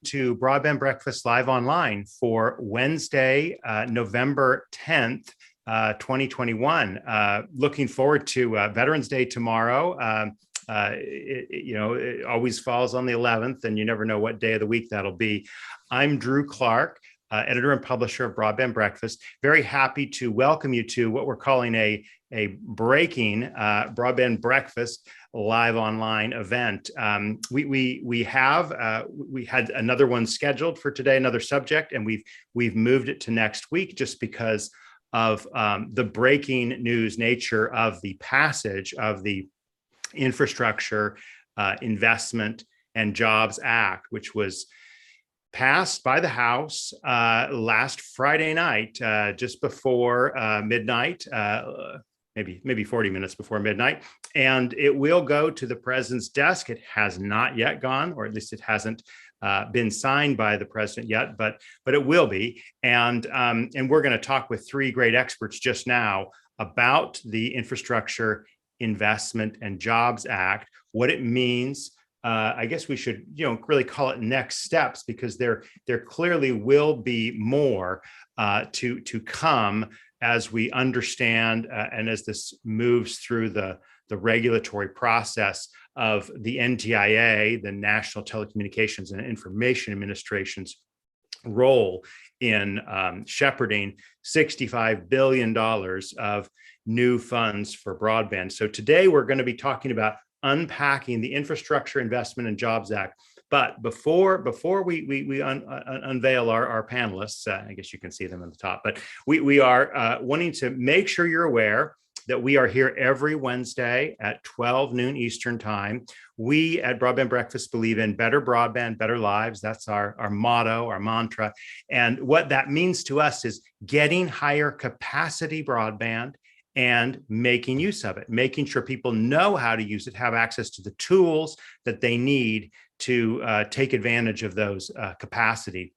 to Broadband Breakfast Live Online for Wednesday, November 10th, 2021. Looking forward to Veterans Day tomorrow. It always falls on the 11th, and you never know what day of the week that'll be. I'm Drew Clark, editor and publisher of Broadband Breakfast. Very happy to welcome you to what we're calling a breaking Broadband Breakfast Live Online event. We had another one scheduled for today, another subject, and we've moved it to next week just because of the breaking news nature of the passage of the Infrastructure Investment and Jobs Act, which was passed by the House last Friday night, just before midnight, maybe 40 minutes before midnight, and it will go to the president's desk. It has not yet gone, or at least it hasn't been signed by the president yet, but it will be. And we're going to talk with three great experts just now about the Infrastructure Investment and Jobs Act, what it means. I guess we should, really call it next steps, because there clearly will be more to come as we understand and as this moves through the regulatory process of the NTIA, the National Telecommunications and Information Administration's role in shepherding $65 billion of new funds for broadband. So today we're going to be talking about unpacking the Infrastructure Investment and Jobs Act. But before we unveil our panelists, I guess you can see them on the top, but we are wanting to make sure you're aware that we are here every Wednesday at 12 noon Eastern time. We at Broadband Breakfast believe in better broadband, better lives. That's our motto, our mantra. And what that means to us is getting higher capacity broadband and making use of it, making sure people know how to use it, have access to the tools that they need to take advantage of those capacity.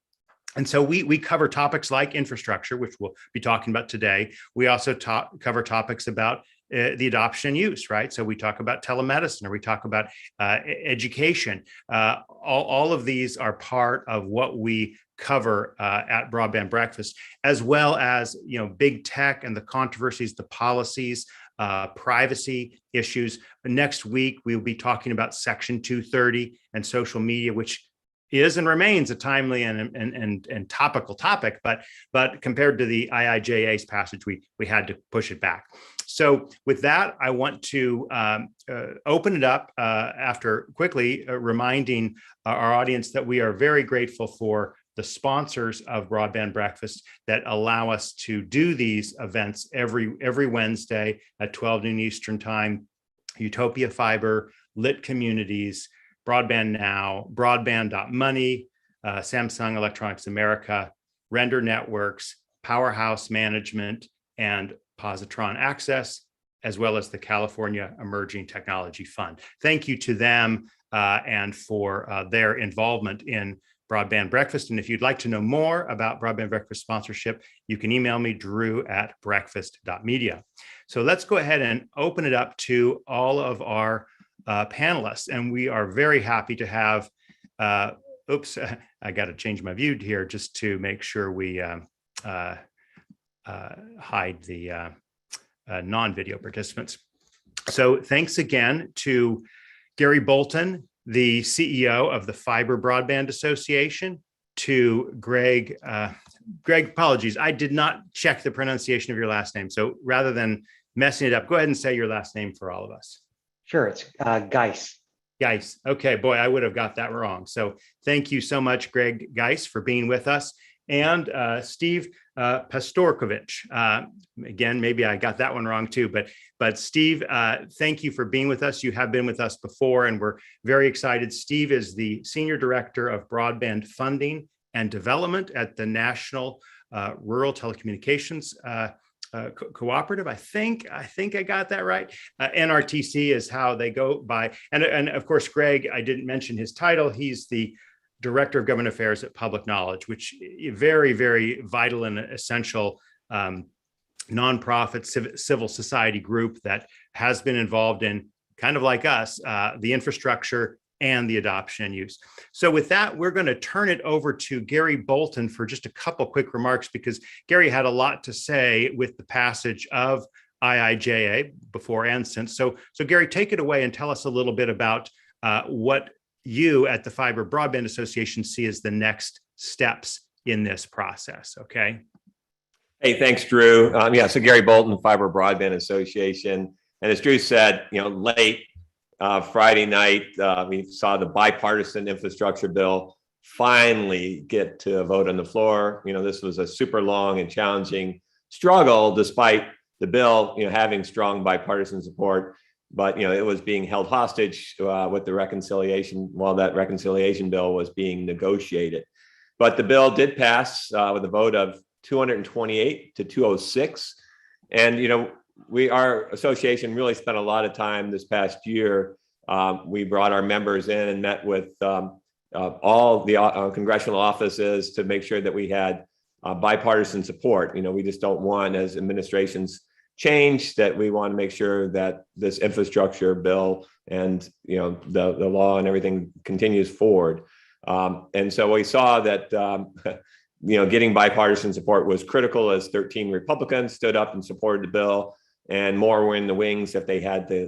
And so we cover topics like infrastructure, which we'll be talking about today. We also cover topics about the adoption and use, right? So we talk about telemedicine, or we talk about education. All of these are part of what we cover at Broadband Breakfast, as well as big tech and the controversies, the policies, privacy issues. Next week we'll be talking about Section 230 and social media, which is and remains a timely and topical topic, but compared to the IIJA's passage, we had to push it back. So with that, I want to open it up after quickly reminding our audience that we are very grateful for the sponsors of Broadband Breakfast that allow us to do these events every Wednesday at 12 noon Eastern time. Utopia Fiber, Lit Communities, Broadband Now, Broadband.money, Samsung Electronics America, Render Networks, Powerhouse Management, and Positron Access, as well as the California Emerging Technology Fund. Thank you to them and for their involvement in Broadband Breakfast. And if you'd like to know more about Broadband Breakfast sponsorship, you can email me, drew@breakfast.media. So let's go ahead and open it up to all of our panelists. And we are very happy to have, I got to change my view here just to make sure we hide the non-video participants. So thanks again to Gary Bolton, the CEO of the Fiber Broadband Association, to Greg, apologies, I did not check the pronunciation of your last name. So rather than messing it up, go ahead and say your last name for all of us. Sure, it's Geis. Geis. Okay, boy, I would have got that wrong. So thank you so much, Greg Geis, for being with us. And Steve Pastorkovich. Again, maybe I got that one wrong too, but Steve, thank you for being with us. You have been with us before, and we're very excited. Steve is the Senior Director of Broadband Funding and Development at the National Rural Telecommunications Cooperative. I think I got that right. NRTC is how they go by. And of course, Greg, I didn't mention his title. He's the Director of Government Affairs at Public Knowledge, which is very, very vital and essential nonprofit civil society group that has been involved in, kind of like us, the infrastructure and the adoption and use. So with that, we're going to turn it over to Gary Bolton for just a couple quick remarks, because Gary had a lot to say with the passage of IIJA before and since. So Gary, take it away and tell us a little bit about what you at the Fiber Broadband Association see as the next steps in this process. Okay. Hey, thanks, Drew. So Gary Bolton, Fiber Broadband Association. And as Drew said, late Friday night, we saw the bipartisan infrastructure bill finally get to a vote on the floor. This was a super long and challenging struggle, despite the bill, having strong bipartisan support. But, it was being held hostage with the reconciliation while that reconciliation bill was being negotiated. But the bill did pass with a vote of 228 to 206. And, our association really spent a lot of time this past year. We brought our members in and met with all the congressional offices to make sure that we had bipartisan support. We just don't want, as administrations change, that we want to make sure that this infrastructure bill and the law and everything continues forward. And so we saw that getting bipartisan support was critical, as 13 Republicans stood up and supported the bill, and more were in the wings if they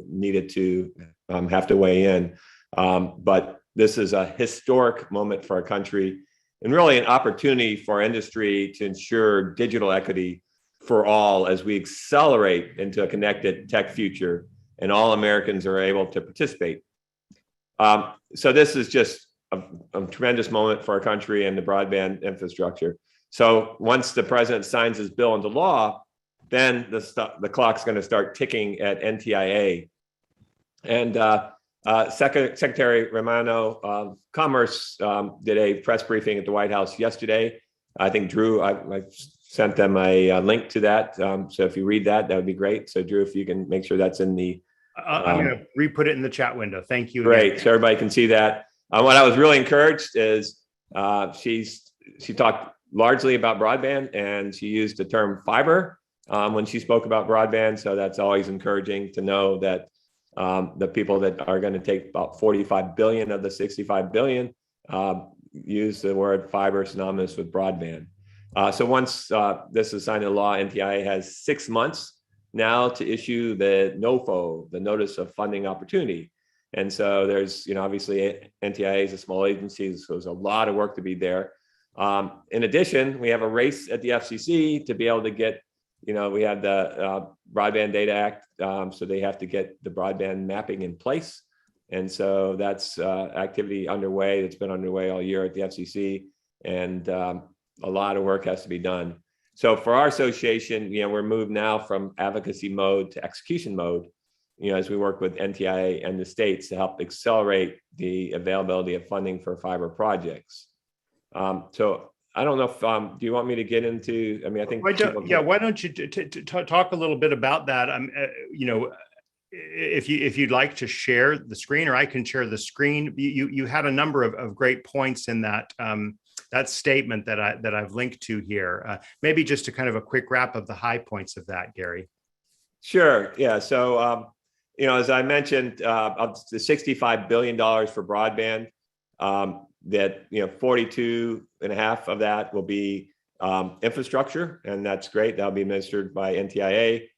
needed to have to weigh in. But this is a historic moment for our country, and really an opportunity for industry to ensure digital equity for all as we accelerate into a connected tech future and all Americans are able to participate. So this is just a tremendous moment for our country and the broadband infrastructure. So once the president signs his bill into law, then the clock's going to start ticking at NTIA. And Secretary Romano of Commerce did a press briefing at the White House yesterday. I think, Drew, I sent them a link to that. So if you read that, that would be great. So Drew, if you can make sure that's in the... I'm going to re-put it in the chat window. Thank you. Great, again. so everybody can see that. What I was really encouraged is she talked largely about broadband, and she used the term fiber when she spoke about broadband. So that's always encouraging to know that the people that are going to take about 45 billion of the 65 billion use the word fiber synonymous with broadband. So once this is signed into law, NTIA has 6 months now to issue the NOFO, the Notice of Funding Opportunity. And so there's, obviously NTIA is a small agency, so there's a lot of work to be there. In addition, we have a race at the FCC to be able to get, we have the Broadband Data Act, so they have to get the broadband mapping in place. And so that's activity underway. It's been underway all year at the FCC, and a lot of work has to be done. So for our association, we're moved now from advocacy mode to execution mode, as we work with NTIA and the states to help accelerate the availability of funding for fiber projects. So I don't know if, do you want me to get into, I think. Why don't you talk a little bit about that? If you'd like to share the screen, or I can share the screen. You had a number of great points in that that statement that I've linked to here. Maybe just a kind of a quick wrap of the high points of that, Gary. Sure. Yeah. So as I mentioned, of the $65 billion for broadband, that 42.5 of that will be infrastructure, and that's great. That'll be administered by NTIA.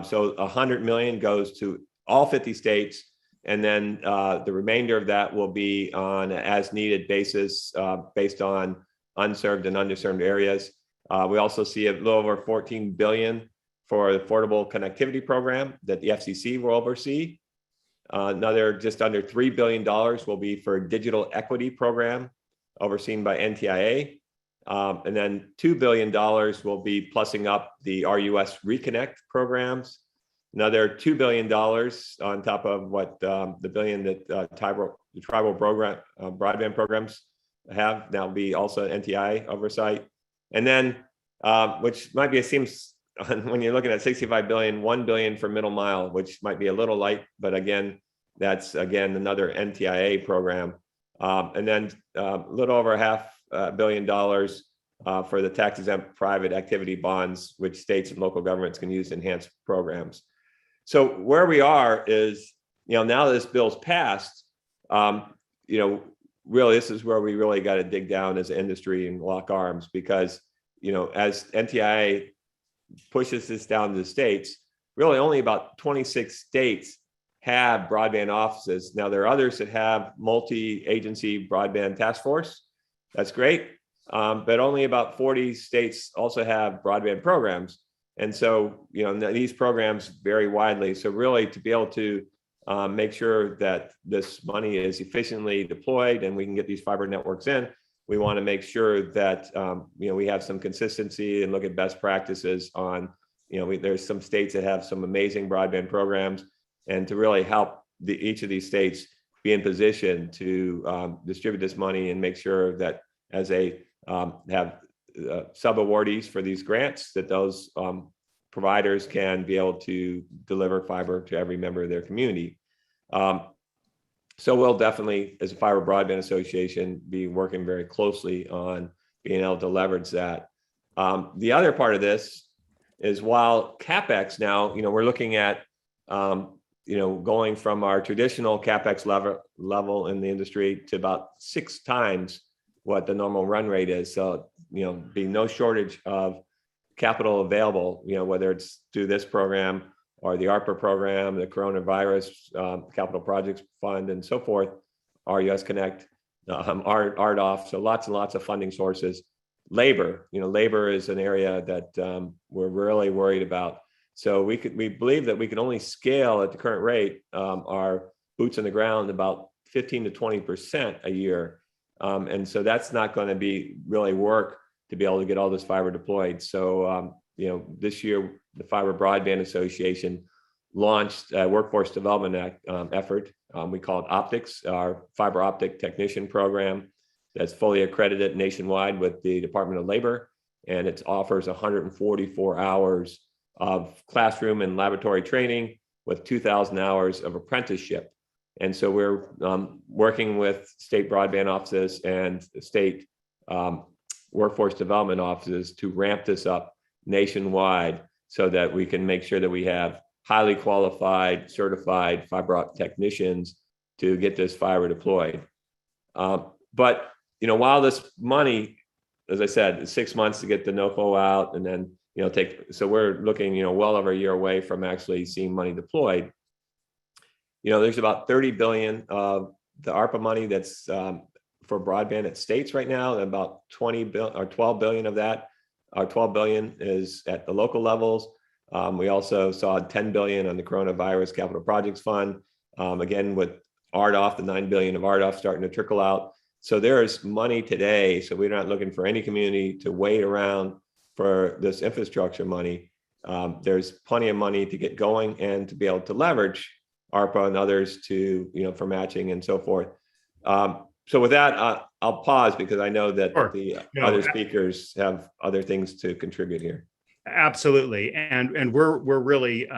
So 100 million goes to all 50 states, and then the remainder of that will be on an as-needed basis based on unserved and underserved areas. We also see a little over 14 billion for the Affordable Connectivity Program that the FCC will oversee. Another just under $3 billion will be for Digital Equity Program overseen by NTIA. And then $2 billion will be plussing up the RUS Reconnect programs. Another $2 billion on top of what the billion that the tribal program, broadband programs have, now be also NTIA oversight. And then, which might be, it seems, when you're looking at 65 billion, 1 billion for middle mile, which might be a little light, but again, that's another NTIA program. And then a little over $500 million for the tax exempt private activity bonds, which states and local governments can use to enhance programs. So where we are is, now this bill's passed, really, this is where we really got to dig down as an industry and lock arms, because, as NTIA pushes this down to the states, really only about 26 states have broadband offices. Now, there are others that have multi-agency broadband task force. That's great. But only about 40 states also have broadband programs. And so, these programs vary widely. So really, to be able to make sure that this money is efficiently deployed and we can get these fiber networks in, we want to make sure that we have some consistency and look at best practices on, there's some states that have some amazing broadband programs, and to really help each of these states be in position to distribute this money and make sure that as they have sub-awardees for these grants, that those providers can be able to deliver fiber to every member of their community. So we'll definitely, as a Fiber Broadband Association, be working very closely on being able to leverage that. The other part of this is, while CapEx now, we're looking at, going from our traditional CapEx level in the industry to about 6 times what the normal run rate is. So, be no shortage of capital available, whether it's through this program or the ARPA program, the Coronavirus Capital Projects Fund, and so forth, RUS Connect, RDOF, so lots and lots of funding sources. Labor, labor is an area that we're really worried about. So we believe that we can only scale at the current rate our boots on the ground about 15 to 20% a year. And so that's not going to be really work to be able to get all this fiber deployed. So, this year, the Fiber Broadband Association launched a workforce development effort. We call it Optics, our fiber optic technician program that's fully accredited nationwide with the Department of Labor. And it offers 144 hours of classroom and laboratory training with 2,000 hours of apprenticeship. And so we're working with state broadband offices and state workforce development offices to ramp this up nationwide, so that we can make sure that we have highly qualified, certified fiber optic technicians to get this fiber deployed. But, while this money, as I said, is 6 months to get the NOFO out, and then, so we're looking, well over a year away from actually seeing money deployed. There's about 30 billion of the ARPA money that's for broadband at states right now, and about 20 billion or 12 billion of that, or 12 billion is at the local levels. We also saw 10 billion on the Coronavirus Capital Projects Fund. Again, with RDOF, the 9 billion of RDOF starting to trickle out. So there is money today. So we're not looking for any community to wait around for this infrastructure money. There's plenty of money to get going and to be able to leverage ARPA and others to, for matching and so forth. So with that, I'll pause, because I know that the other speakers have other things to contribute here. Absolutely, and we're really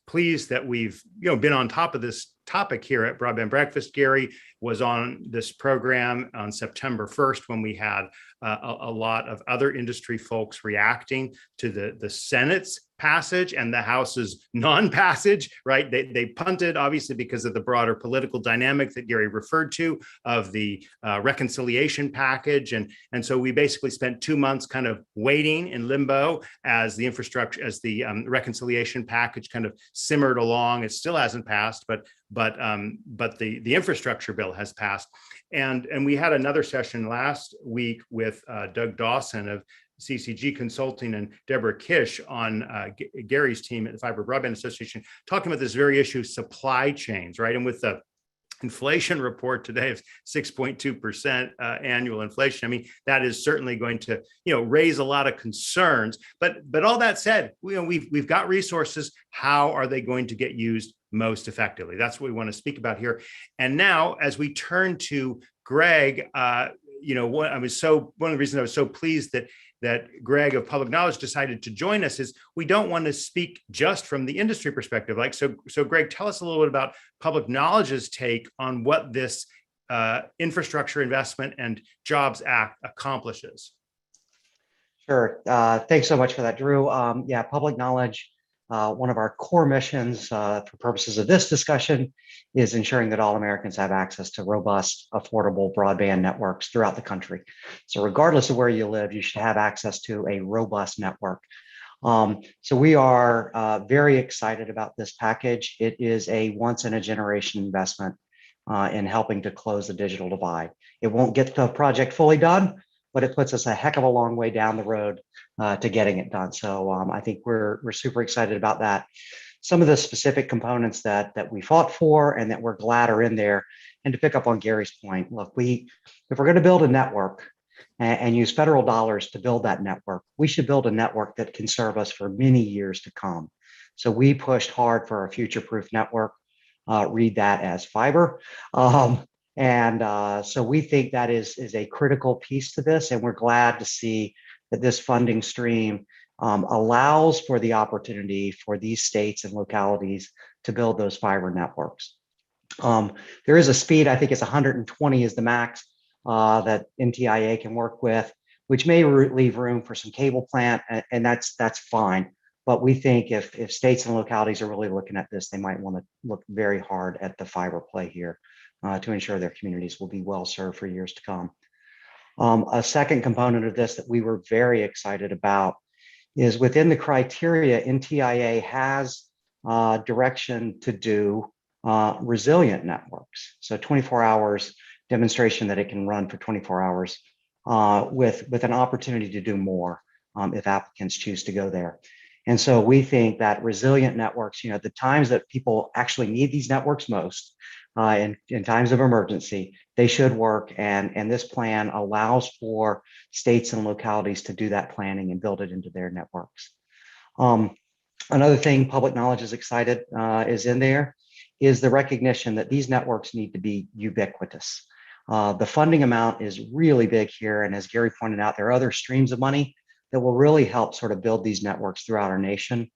pleased that we've been on top of this topic here at Broadband Breakfast. Gary was on this program on September 1st when we had a lot of other industry folks reacting to the Senate's passage and the House's non-passage, right? They punted, obviously, because of the broader political dynamic that Gary referred to of the reconciliation package. And so we basically spent 2 months kind of waiting in limbo as the reconciliation package kind of simmered along. It still hasn't passed, but the infrastructure bill has passed. And we had another session last week with Doug Dawson of CCG Consulting and Deborah Kish on Gary's team at the Fiber Broadband Association, talking about this very issue, supply chains, right? And with the inflation report today of 6.2% annual inflation, I mean, that is certainly going to, raise a lot of concerns. But all that said, we've got resources. How are they going to get used most effectively? That's what we want to speak about here. And now, as we turn to Greg, one of the reasons I was so pleased that Greg of Public Knowledge decided to join us is we don't want to speak just from the industry perspective. So Greg, tell us a little bit about Public Knowledge's take on what this Infrastructure Investment and Jobs Act accomplishes. Sure. Thanks so much for that, Drew. Public Knowledge one of our core missions for purposes of this discussion is ensuring that all Americans have access to robust, affordable broadband networks throughout the country. So regardless of where you live, you should have access to a robust network. So we are very excited about this package. It is a once in a generation investment in helping to close the digital divide. It won't get the project fully done, but it puts us a heck of a long way down the road to getting it done. So I think we're super excited about that. Some of the specific components that we fought for and that we're glad are in there. And to pick up on Gary's point, look, if we're going to build a network and use federal dollars to build that network, we should build a network that can serve us for many years to come. So we pushed hard for a future-proof network. Read that as fiber. So we think that is a critical piece to this, and we're glad to see that this funding stream allows for the opportunity for these states and localities to build those fiber networks. There is a speed, I think it's 120 is the max that NTIA can work with, which may leave room for some cable plant, and that's fine. But we think if states and localities are really looking at this, they might want to look very hard at the fiber play here to ensure their communities will be well served for years to come. A second component of this that we were very excited about is within the criteria, NTIA has direction to do resilient networks. So 24 hours demonstration that it can run for 24 hours with an opportunity to do more if applicants choose to go there. And so we think that resilient networks, the times that people actually need these networks most, in times of emergency, they should work. And this plan allows for states and localities to do that planning and build it into their networks. Another thing public knowledge is excited is in there is the recognition that these networks need to be ubiquitous. The funding amount is really big here. And as Gary pointed out, there are other streams of money that will really help sort of build these networks throughout our nation.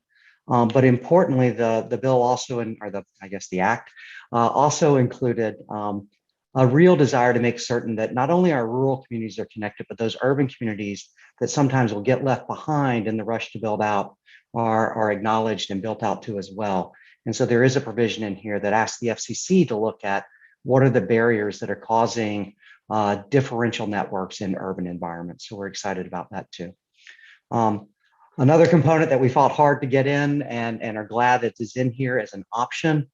But importantly, the bill also, the act also included a real desire to make certain that not only our rural communities are connected, but those urban communities that sometimes will get left behind in the rush to build out are acknowledged and built out to as well. And so there is a provision in here that asks the FCC to look at what are the barriers that are causing differential networks in urban environments. So we're excited about that too. Another component that we fought hard to get in and are glad that is in here as an option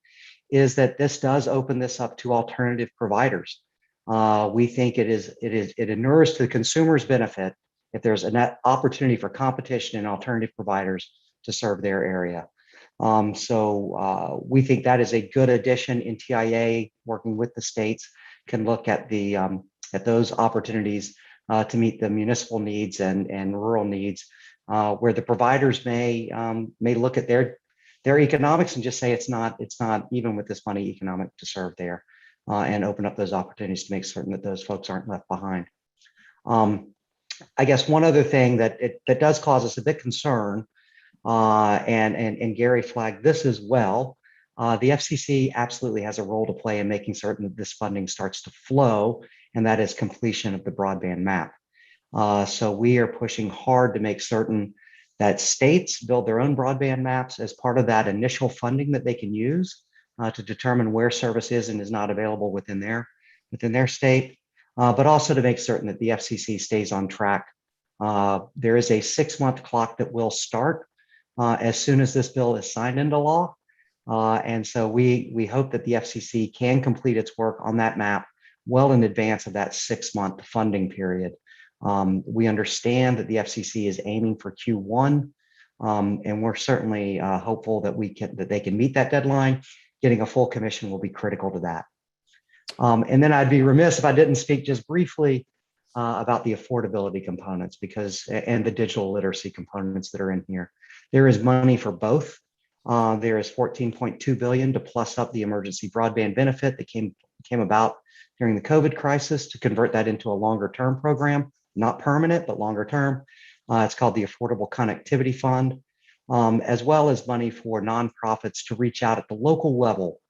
is that this does open this up to alternative providers. We think it inures to the consumer's benefit if there's a net opportunity for competition and alternative providers to serve their area. So we think that is a good addition. NTIA, working with the states, can look at those opportunities to meet the municipal needs and rural needs, where the providers may look at their economics and just say it's not even with this money economic to serve there, and open up those opportunities to make certain that those folks aren't left behind. I guess one other thing that does cause us a bit concern, and Gary flagged this as well. The FCC absolutely has a role to play in making certain that this funding starts to flow, and that is completion of the broadband map. So we are pushing hard to make certain that states build their own broadband maps as part of that initial funding that they can use to determine where service is and is not available within their state, but also to make certain that the FCC stays on track. There is a 6-month clock that will start as soon as this bill is signed into law. And so we hope that the FCC can complete its work on that map well in advance of that 6-month funding period. We understand that the FCC is aiming for Q1, and we're certainly hopeful that they can meet that deadline. Getting a full commission will be critical to that. And then I'd be remiss if I didn't speak just briefly about the affordability components and the digital literacy components that are in here. There is money for both. There is $14.2 billion to plus up the emergency broadband benefit that came about during the COVID crisis to convert that into a longer term program, not permanent, but longer term. It's called the Affordable Connectivity Fund, as well as money for nonprofits to reach out at the local level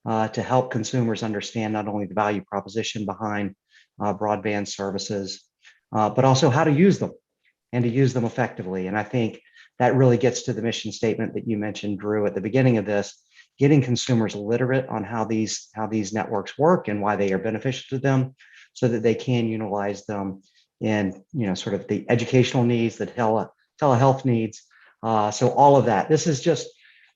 to help consumers understand not only the value proposition behind broadband services, but also how to use them and to use them effectively. And I think that really gets to the mission statement that you mentioned, Drew, at the beginning of this, getting consumers literate on how these networks work and why they are beneficial to them, so that they can utilize them in, sort of the educational needs, the telehealth needs. So all of that. This is just,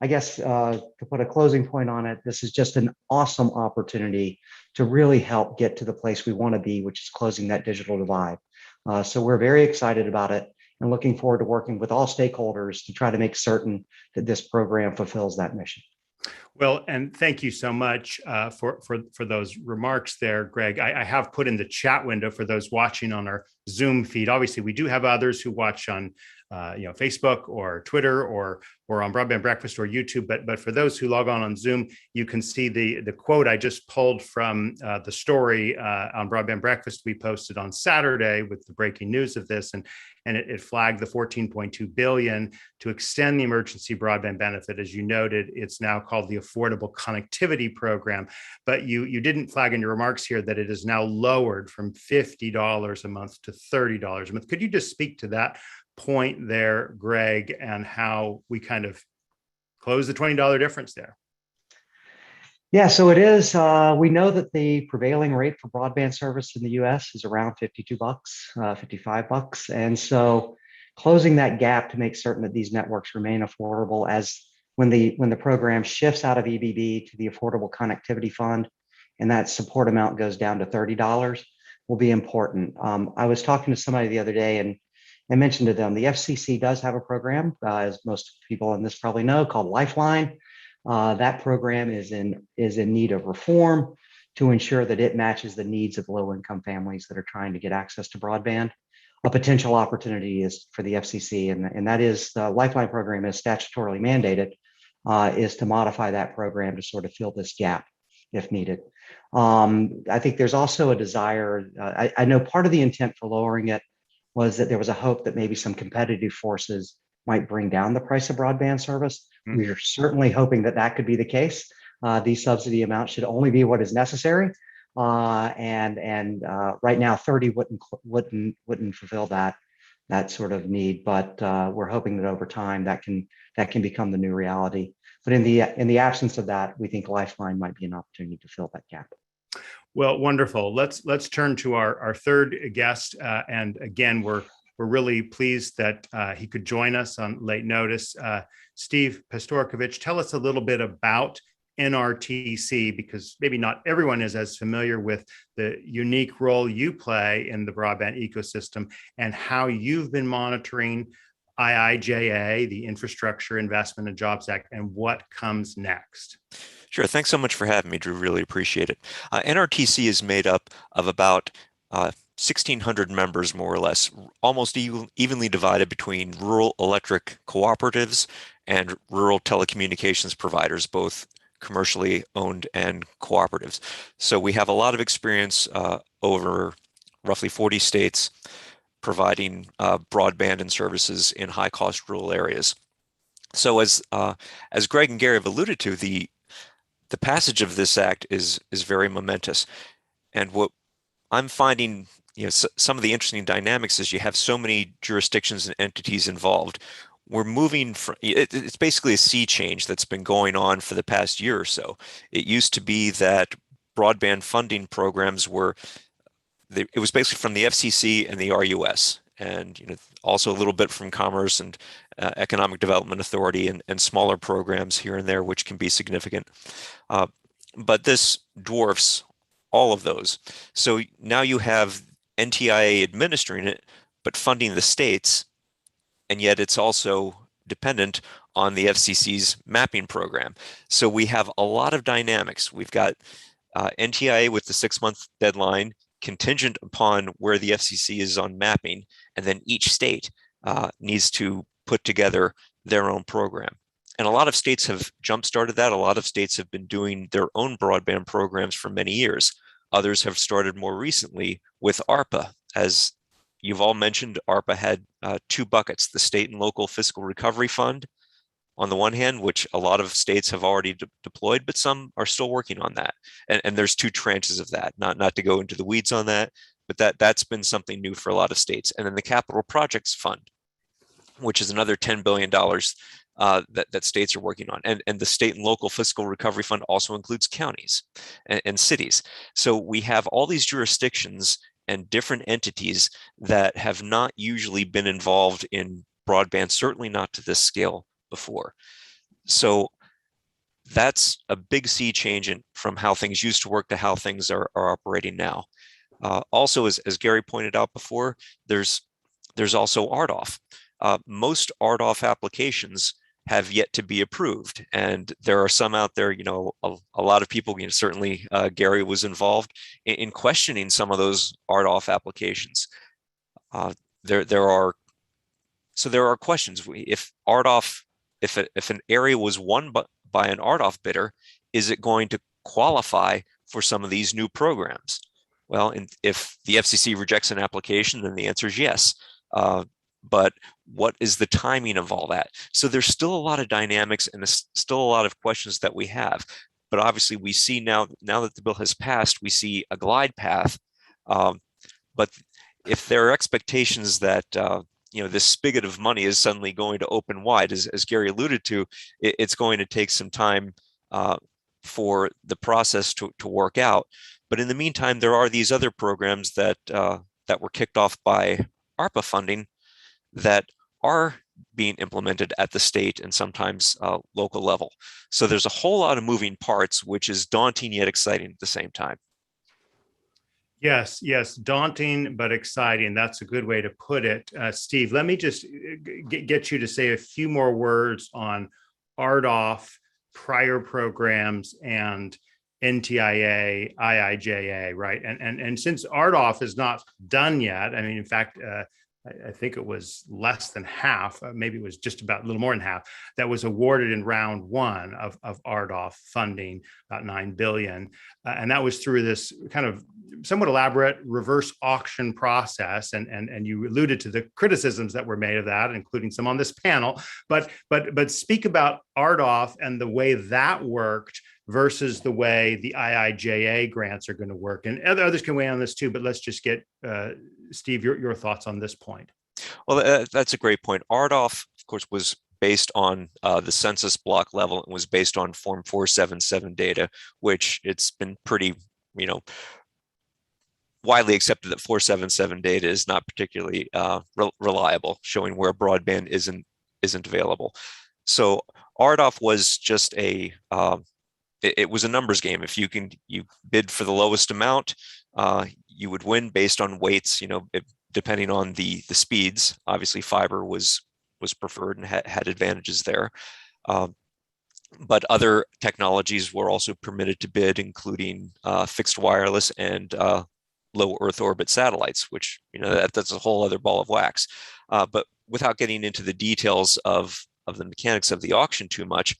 I guess, to put a closing point on it, this is just an awesome opportunity to really help get to the place we want to be, which is closing that digital divide. So we're very excited about it and looking forward to working with all stakeholders to try to make certain that this program fulfills that mission. Well, and thank you so much for those remarks there, Greg. I have put in the chat window for those watching on our Zoom feed. Obviously, we do have others who watch on Facebook or Twitter or on Broadband Breakfast or YouTube. But for those who log on Zoom, you can see the quote I just pulled from the story on Broadband Breakfast we posted on Saturday with the breaking news of this, and it flagged the $14.2 billion to extend the emergency broadband benefit. As you noted, it's now called the Affordable Connectivity Program. But you didn't flag in your remarks here that it is now lowered from $50 a month to $30 a month. Could you just speak to that point there, Greg, and how we kind of close the $20 difference there? Yeah, so it is. We know that the prevailing rate for broadband service in the U.S. is around $52, $55, and so closing that gap to make certain that these networks remain affordable, as when the program shifts out of EBB to the Affordable Connectivity Fund, and that support amount goes down to $30, will be important. I was talking to somebody the other day, and I mentioned to them the FCC does have a program, as most people in this probably know, called Lifeline. That program is in need of reform to ensure that it matches the needs of low-income families that are trying to get access to broadband. A potential opportunity is for the FCC, and that is the Lifeline program is statutorily mandated, is to modify that program to sort of fill this gap if needed. I think there's also a desire. I know part of the intent for lowering it was that there was a hope that maybe some competitive forces might bring down the price of broadband service. We are certainly hoping that that could be the case. These subsidy amounts should only be what is necessary, and right now 30 wouldn't fulfill that sort of need. But we're hoping that over time that can become the new reality. But in the absence of that, we think Lifeline might be an opportunity to fill that gap. Well, wonderful. Let's turn to our third guest, and again, we're really pleased that he could join us on late notice. Steve Pastorkovich, tell us a little bit about NRTC, because maybe not everyone is as familiar with the unique role you play in the broadband ecosystem and how you've been monitoring IIJA, the Infrastructure Investment and Jobs Act, and what comes next. Sure. Thanks so much for having me, Drew. Really appreciate it. NRTC is made up of about 1,600 members, more or less, almost evenly divided between rural electric cooperatives and rural telecommunications providers, both commercially owned and cooperatives. So we have a lot of experience over roughly 40 states providing broadband and services in high-cost rural areas. So as Greg and Gary have alluded to, the passage of this act is very momentous, and what I'm finding, some of the interesting dynamics is you have so many jurisdictions and entities involved. We're moving from, it's basically a sea change that's been going on for the past year or so. It used to be that broadband funding programs it was basically from the FCC and the RUS, and also a little bit from Commerce and Economic Development Authority and smaller programs here and there, which can be significant. But this dwarfs all of those. So now you have NTIA administering it, but funding the states, and yet it's also dependent on the FCC's mapping program. So we have a lot of dynamics. We've got NTIA with the 6-month deadline, contingent upon where the FCC is on mapping, and then each state needs to put together their own program. And a lot of states have jump-started that. A lot of states have been doing their own broadband programs for many years. Others have started more recently with ARPA. As you've all mentioned, ARPA had 2 buckets, the State and Local Fiscal Recovery Fund on the one hand, which a lot of states have already deployed, but some are still working on that. And there's 2 tranches of that, not to go into the weeds on that, but that's been something new for a lot of states. And then the Capital Projects Fund. which is another $10 billion that states are working on. And the state and local fiscal recovery fund also includes counties and cities. So we have all these jurisdictions and different entities that have not usually been involved in broadband, certainly not to this scale before. So that's a big sea change from how things used to work to how things are operating now. Also, as Gary pointed out before, there's also RDOF. Most RDOF applications have yet to be approved, and there are some out there. A lot of people, certainly Gary was involved in questioning some of those RDOF applications. There are questions. If RDOF, if an area was won by an RDOF bidder, is it going to qualify for some of these new programs? Well, if the FCC rejects an application, then the answer is yes. But what is the timing of all that? So there's still a lot of dynamics and there's still a lot of questions that we have. But obviously we see now that the bill has passed, we see a glide path. But if there are expectations that this spigot of money is suddenly going to open wide, as Gary alluded to, it's going to take some time for the process to work out. But in the meantime, there are these other programs that were kicked off by ARPA funding that are being implemented at the state and sometimes local level. So there's a whole lot of moving parts, which is daunting yet exciting at the same time. Yes, daunting but exciting. That's a good way to put it. Steve, let me just get you to say a few more words on RDOF, prior programs, and NTIA, IIJA, right? And since RDOF is not done yet, I mean, in fact, I think it was less than half, maybe it was just about a little more than half, that was awarded in round one of RDOF funding, about $9 billion. And that was through this kind of somewhat elaborate reverse auction process. And you alluded to the criticisms that were made of that, including some on this panel. But speak about RDOF and the way that worked versus the way the IIJA grants are going to work. And others can weigh on this too, but let's just get, Steve, your thoughts on this point. Well, that's a great point. RDOF, of course, was based on the census block level and was based on Form 477 data, which it's been pretty, widely accepted that 477 data is not particularly reliable, showing where broadband isn't available. So RDOF was just it was a numbers game. If you bid for the lowest amount, you would win based on weights, depending on the speeds. Obviously fiber was preferred and had advantages there. But other technologies were also permitted to bid, including fixed wireless and low Earth orbit satellites, which, that's a whole other ball of wax. But without getting into the details of the mechanics of the auction too much,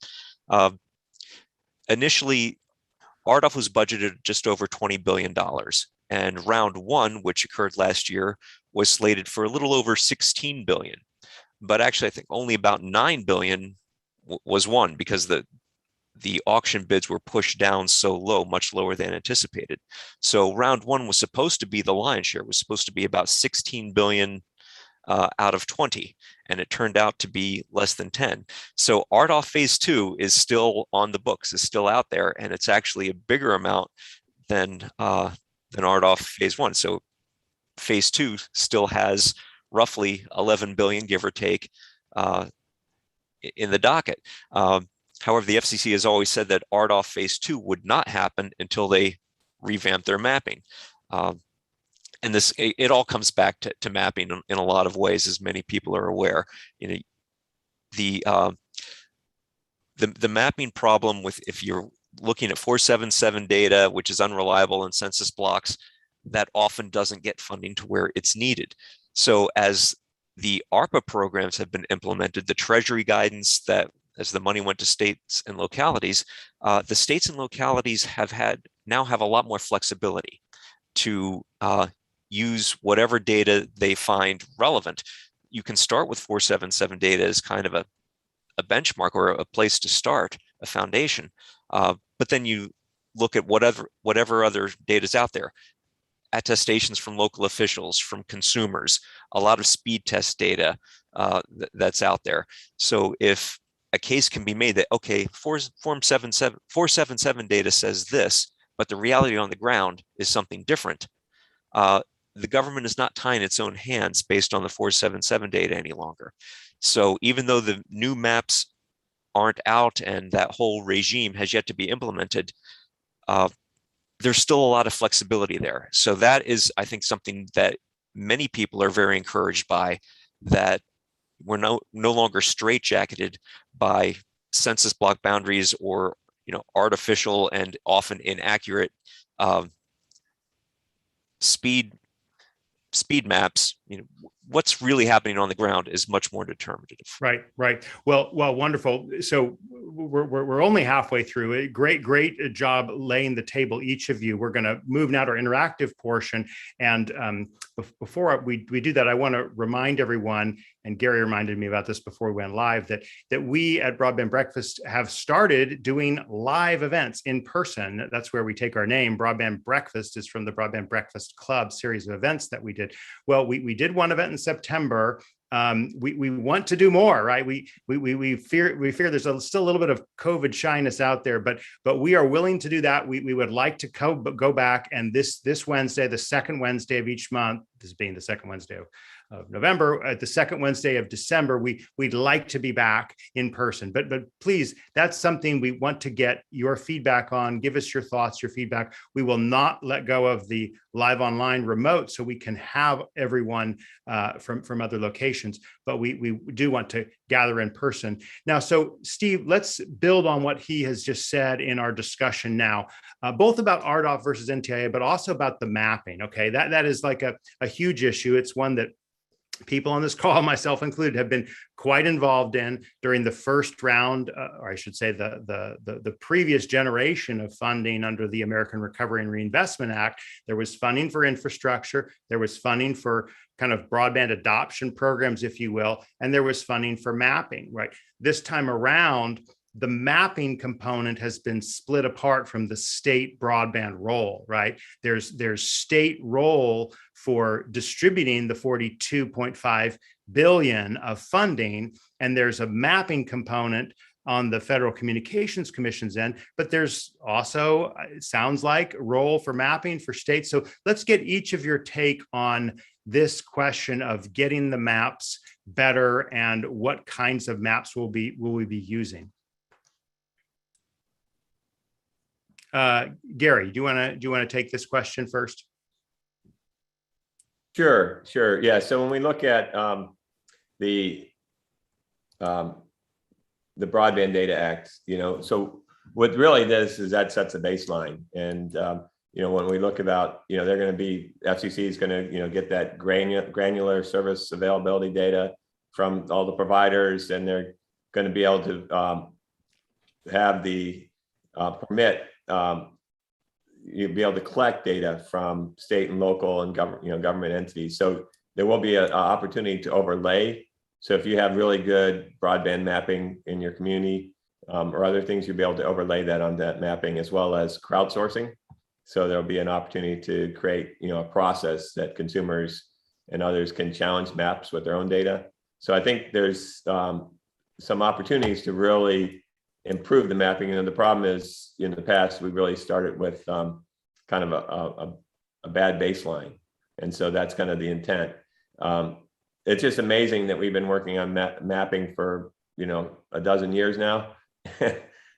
initially, RDOF was budgeted just over $20 billion. And round one, which occurred last year, was slated for a little over $16 billion. But actually, I think only about $9 billion was won because the auction bids were pushed down so low, much lower than anticipated. So round one was supposed to be the lion's share, was supposed to be about $16 billion out of 20, and it turned out to be less than 10. So RDOF phase 2 is still on the books, is still out there, and it's actually a bigger amount than RDOF phase 1. So phase 2 still has roughly 11 billion, give or take, in the docket. However, the FCC has always said that RDOF phase 2 would not happen until they revamp their mapping. And it all comes back to mapping in a lot of ways, as many people are aware. The mapping problem with, if you're looking at 477 data, which is unreliable in census blocks, that often doesn't get funding to where it's needed. So as the ARPA programs have been implemented, the Treasury guidance that as the money went to states and localities, the states and localities now have a lot more flexibility to use whatever data they find relevant. You can start with 477 data as kind of a benchmark or a place to start, a foundation. But then you look at whatever other data is out there. Attestations from local officials, from consumers, a lot of speed test data, that's out there. So if a case can be made that, okay, Form 477 data says this, but the reality on the ground is something different, the government is not tying its own hands based on the 477 data any longer. So even though the new maps aren't out and that whole regime has yet to be implemented, there's still a lot of flexibility there. So that is, I think, something that many people are very encouraged by, that we're no longer straitjacketed by census block boundaries or artificial and often inaccurate speed maps. What's really happening on the ground is much more determinative. Right. Well, wonderful. So we're only halfway through it. Great job laying the table, each of you. We're going to move now to our interactive portion. And before we do that, I want to remind everyone, and Gary reminded me about this before we went live, that we at Broadband Breakfast have started doing live events in person. That's where we take our name. Broadband Breakfast is from the Broadband Breakfast Club series of events that we did. Well, we did one event in September. We want to do more, right? We fear there's still a little bit of COVID shyness out there, but we are willing to do that. We would like to go back, and this Wednesday, the second Wednesday of each month, this being the second Wednesday of November, at the second Wednesday of December, we'd like to be back in person. But please, that's something we want to get your feedback on. Give us your thoughts, your feedback. We will not let go of the live online remote, so we can have everyone from other locations. But we do want to gather in person. Now, so Steve, let's build on what he has just said in our discussion now, both about RDOF versus NTIA, but also about the mapping. Okay, that is like a huge issue. It's one that people on this call, myself included, have been quite involved in during the first round, or I should say the previous generation of funding under the American Recovery and Reinvestment Act. There was funding for infrastructure, there was funding for kind of broadband adoption programs, if you will, and there was funding for mapping, right? This time around, the mapping component has been split apart from the state broadband role, right? There's state role for distributing the 42.5 billion of funding, and there's a mapping component on the Federal Communications Commission's end, but there's also, it sounds like, a role for mapping for states. So let's get each of your take on this question of getting the maps better and what kinds of maps will we be using. Gary, do you want to take this question first? Sure. Yeah. So when we look at the Broadband Data Act, so what really this is that sets a baseline, and when we look about, they're going to be, FCC is going to get that granular service availability data from all the providers, and they're going to be able to have the permit. You'll be able to collect data from state and local and government entities. So there will be an opportunity to overlay. So if you have really good broadband mapping in your community or other things, you'll be able to overlay that on that mapping, as well as crowdsourcing. So there'll be an opportunity to create a process that consumers and others can challenge maps with their own data. So I think there's some opportunities to really improve the mapping. And the problem is, in the past, we really started with kind of a bad baseline. And so that's kind of the intent. It's just amazing that we've been working on mapping for, a dozen years now.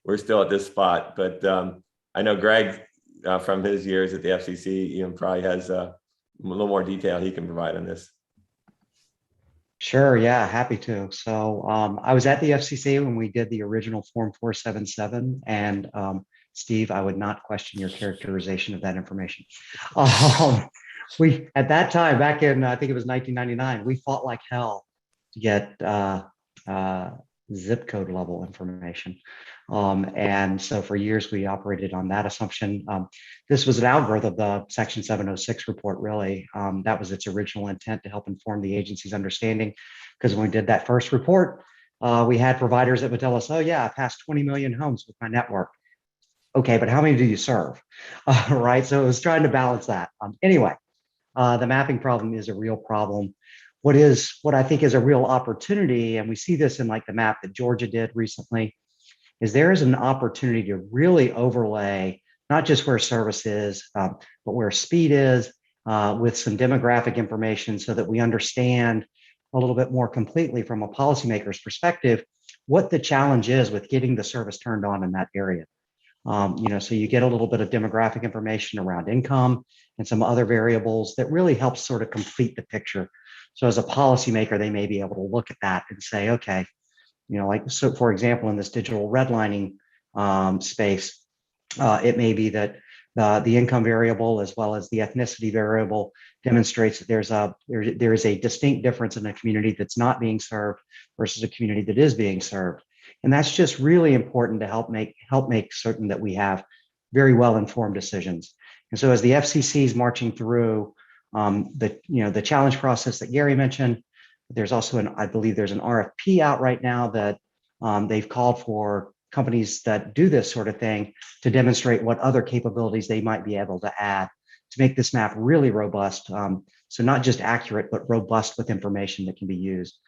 We're still at this spot, but I know Greg from his years at the FCC, probably has a little more detail he can provide on this. Sure, yeah, happy to. So I was at the FCC when we did the original Form 477, and Steve, I would not question your characterization of that information. We, at that time, back in, I think it was 1999, we fought like hell to get zip code level information. And so for years we operated on that assumption. This was an outgrowth of the Section 706 report, really. That was its original intent, to help inform the agency's understanding. Because when we did that first report, we had providers that would tell us, oh yeah, I passed 20 million homes with my network. Okay, but how many do you serve? Right, so it was trying to balance that. Anyway, the mapping problem is a real problem. what I think is a real opportunity, and we see this in like the map that Georgia did recently, is there is an opportunity to really overlay not just where service is, but where speed is, with some demographic information so that we understand a little bit more completely from a policymaker's perspective what the challenge is with getting the service turned on in that area. So you get a little bit of demographic information around income and some other variables that really helps sort of complete the picture. So as a policymaker, they may be able to look at that and say, okay, so for example, in this digital redlining space, it may be that the income variable as well as the ethnicity variable demonstrates that there is a distinct difference in a community that's not being served versus a community that is being served. And that's just really important to help make certain that we have very well-informed decisions. And so as the FCC is marching through the challenge process that Gary mentioned, there's also I believe there's an RFP out right now that they've called for companies that do this sort of thing to demonstrate what other capabilities they might be able to add to make this map really robust. So not just accurate, but robust with information that can be used.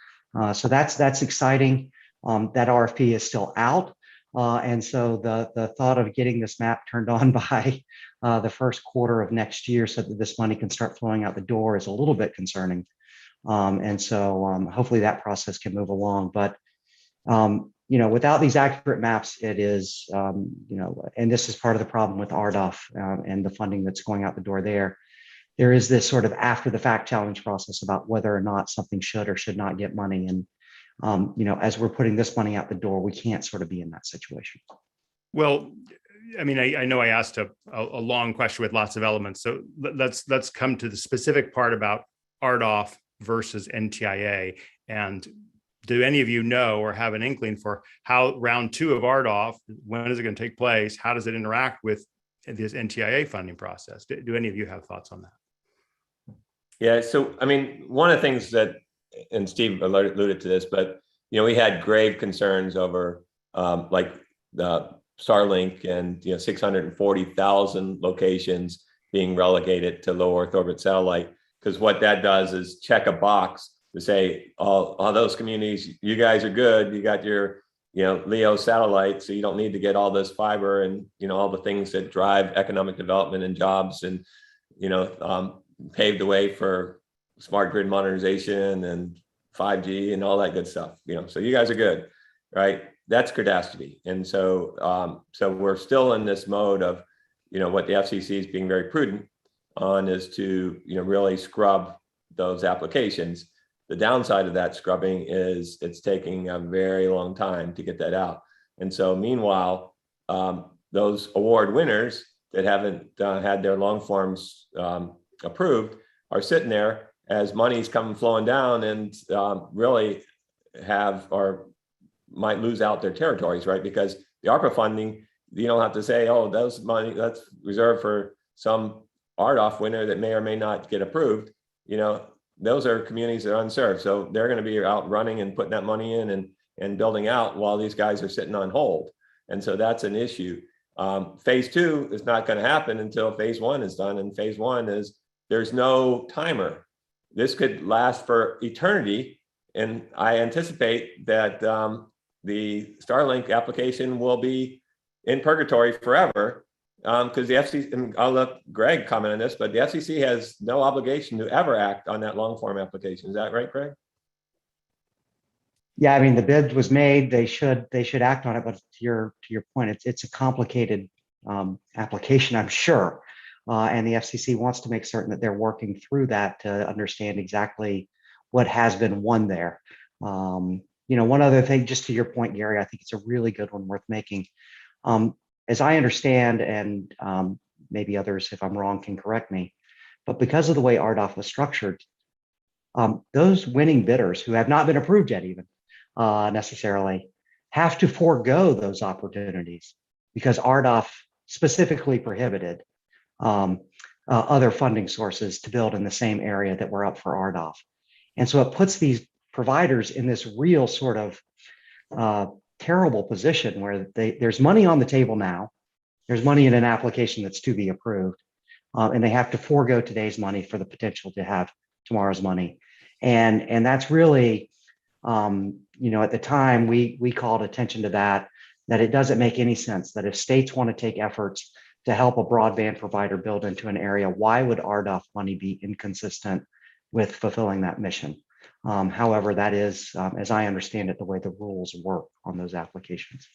So that's exciting. That RFP is still out. And so the thought of getting this map turned on by the first quarter of next year so that this money can start flowing out the door is a little bit concerning. And so hopefully that process can move along. But without these accurate maps, it is, and this is part of the problem with RDOF and the funding that's going out the door there. There is this sort of after the fact challenge process about whether or not something should or should not get money. And, as we're putting this money out the door, we can't sort of be in that situation. Well, I mean, I know I asked a long question with lots of elements. So let's come to the specific part about RDOF versus NTIA. And do any of you know or have an inkling for how round 2 of RDOF, when is it going to take place? How does it interact with this NTIA funding process? Do any of you have thoughts on that? Yeah, so I mean, one of the things that, and Steve alluded to this, but we had grave concerns over like the Starlink and 640,000 locations being relegated to low Earth orbit satellite, because what that does is check a box to say all those communities, you guys are good, you got your LEO satellite, so you don't need to get all this fiber and all the things that drive economic development and jobs and paved the way for smart grid modernization and 5G and all that good stuff. So you guys are good, right? That's catastrophe. And so we're still in this mode of what the FCC is being very prudent on is to really scrub those applications. The downside of that scrubbing is it's taking a very long time to get that out. And so meanwhile, those award winners that haven't had their long forms approved are sitting there as money's coming flowing down and really have or might lose out their territories, right? Because the ARPA funding, you don't have to say, oh, those money that's reserved for some RDOF winner that may or may not get approved. Those are communities that are unserved. So they're going to be out running and putting that money in and building out while these guys are sitting on hold. And so that's an issue. Phase 2 is not going to happen until phase 1 is done. And phase 1 is there's no timer. This could last for eternity. And I anticipate that the Starlink application will be in purgatory forever because the FCC, and I'll let Greg comment on this, but the FCC has no obligation to ever act on that long form application. Is that right, Greg? Yeah, I mean, the bid was made. They should act on it. But to your point, it's a complicated application, I'm sure. And the FCC wants to make certain that they're working through that to understand exactly what has been won there. One other thing, just to your point, Gary, I think it's a really good one worth making. As I understand, and maybe others, if I'm wrong, can correct me, but because of the way RDOF was structured, those winning bidders who have not been approved yet even necessarily have to forego those opportunities because RDOF specifically prohibited other funding sources to build in the same area that were up for RDOF. And so it puts these providers in this real sort of terrible position where there's money on the table now, there's money in an application that's to be approved, and they have to forego today's money for the potential to have tomorrow's money. And that's really, at the time we called attention to that it doesn't make any sense that if states want to take efforts to help a broadband provider build into an area, why would RDOF money be inconsistent with fulfilling that mission? However, that is, as I understand it, the way the rules work on those applications.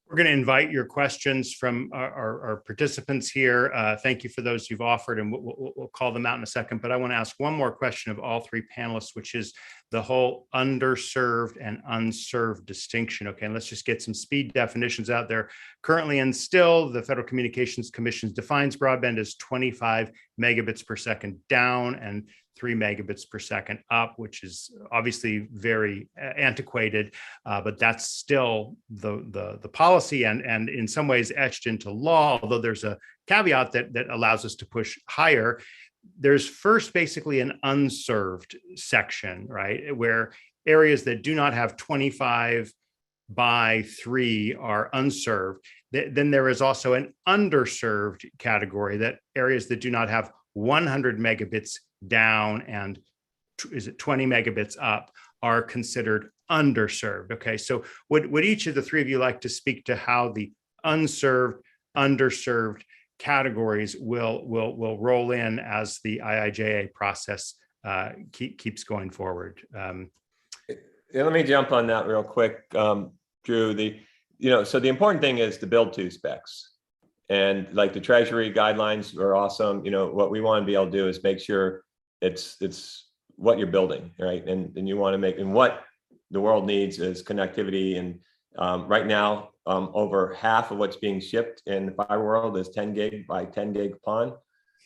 We're going to invite your questions from our participants here. Thank you for those you've offered, and we'll call them out in a second. But I want to ask one more question of all three panelists, which is the whole underserved and unserved distinction. Okay, and let's just get some speed definitions out there. Currently and still, the Federal Communications Commission defines broadband as 25 megabits per second down and 3 megabits per second up, which is obviously very antiquated, but that's still the policy and in some ways etched into law, although there's a caveat that allows us to push higher. There's first basically an unserved section, right, where areas that do not have 25 by 3 are unserved. Then there is also an underserved category, that areas that do not have 100 megabits down and 20 megabits up are considered underserved. Okay, so would each of the three of you like to speak to how the unserved, underserved categories will roll in as the IIJA process keeps going forward? Yeah, let me jump on that real quick, Drew. So the important thing is the build to specs. And like the Treasury guidelines are awesome. What we want to be able to do is make sure it's what you're building, right? And you want to make, and what the world needs is connectivity. And right now, over half of what's being shipped in the fiber world is 10 gig by 10 gig PON.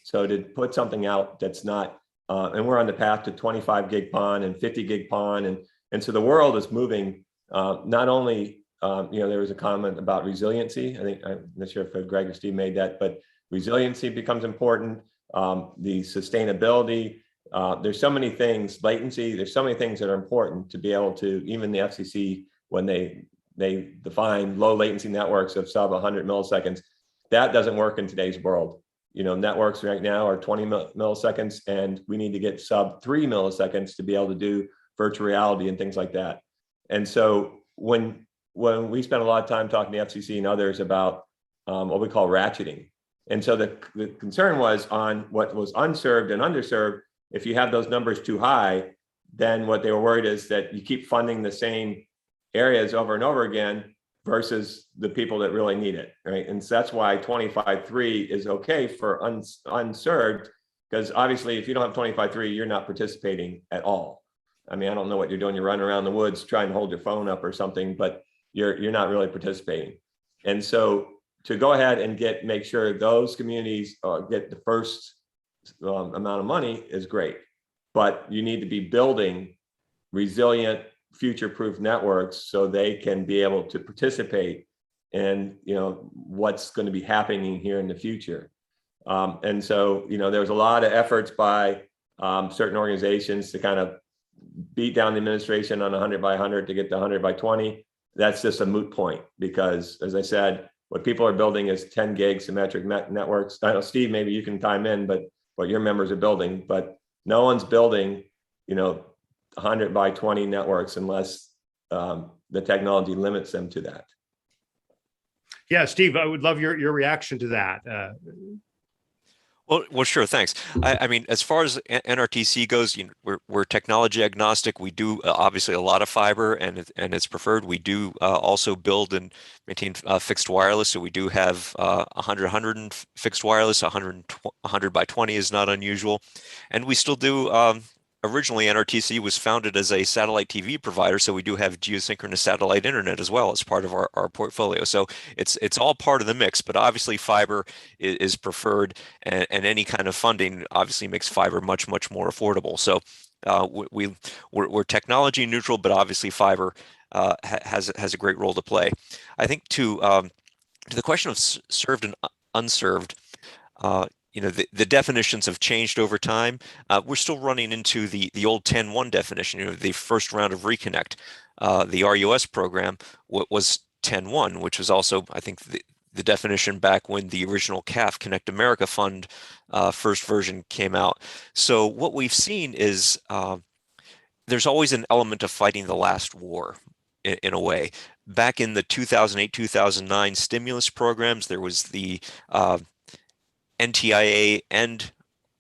So to put something out that's not, and we're on the path to 25 gig PON and 50 gig PON. And so the world is moving, not only, there was a comment about resiliency. I'm not sure if Greg or Steve made that, but resiliency becomes important. The sustainability, there's so many things, latency, there's so many things that are important to be able to, even the FCC, when they define low latency networks of sub 100 milliseconds, that doesn't work in today's world. Networks right now are 20 milliseconds, and we need to get sub 3 milliseconds to be able to do virtual reality and things like that. And so when we spend a lot of time talking to FCC and others about what we call ratcheting. And so the concern was on what was unserved and underserved. If you have those numbers too high, then what they were worried is that you keep funding the same areas over and over again versus the people that really need it, right? And so that's why 25.3 is okay for unserved, because obviously if you don't have 25.3, you're not participating at all. I mean, I don't know what you're doing. You're running around the woods trying to hold your phone up or something, but you're not really participating. And so to go ahead and make sure those communities get the first amount of money is great, but you need to be building resilient, future-proof networks so they can be able to participate in what's going to be happening here in the future. And so there was a lot of efforts by certain organizations to kind of beat down the administration on 100 by 100 to get to 100 by 20. That's just a moot point, because as I said, what people are building is 10 gig symmetric networks. I know, Steve, maybe you can chime in, but what your members are building, but no one's building 100 by 20 networks unless the technology limits them to that. Yeah, Steve, I would love your reaction to that. Well, sure. Thanks. I mean, as far as NRTC goes, we're technology agnostic. We do obviously a lot of fiber, and it's preferred. We do also build and maintain fixed wireless. So we do have 100 and fixed wireless. 100 by 20 is not unusual, and we still do. Originally, NRTC was founded as a satellite TV provider, so we do have geosynchronous satellite internet as well as part of our portfolio. So it's all part of the mix, but obviously fiber is preferred, and any kind of funding obviously makes fiber much more affordable. So we're technology neutral, but obviously fiber has a great role to play. I think to the question of served and unserved. The definitions have changed over time. We're still running into the old 10-1 definition. The first round of Reconnect, the RUS program was 10-1, which was also, I think, the definition back when the original CAF, Connect America Fund, first version came out. So what we've seen is there's always an element of fighting the last war in a way. Back in the 2008-2009 stimulus programs, there was the NTIA and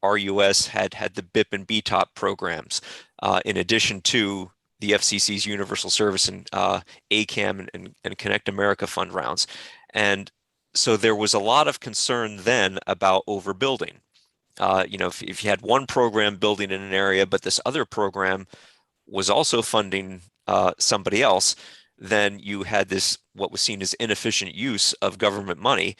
RUS had the BIP and BTOP programs, in addition to the FCC's Universal Service and ACAM and Connect America Fund rounds. And so there was a lot of concern then about overbuilding. If you had one program building in an area, but this other program was also funding somebody else, then you had this, what was seen as inefficient use of government money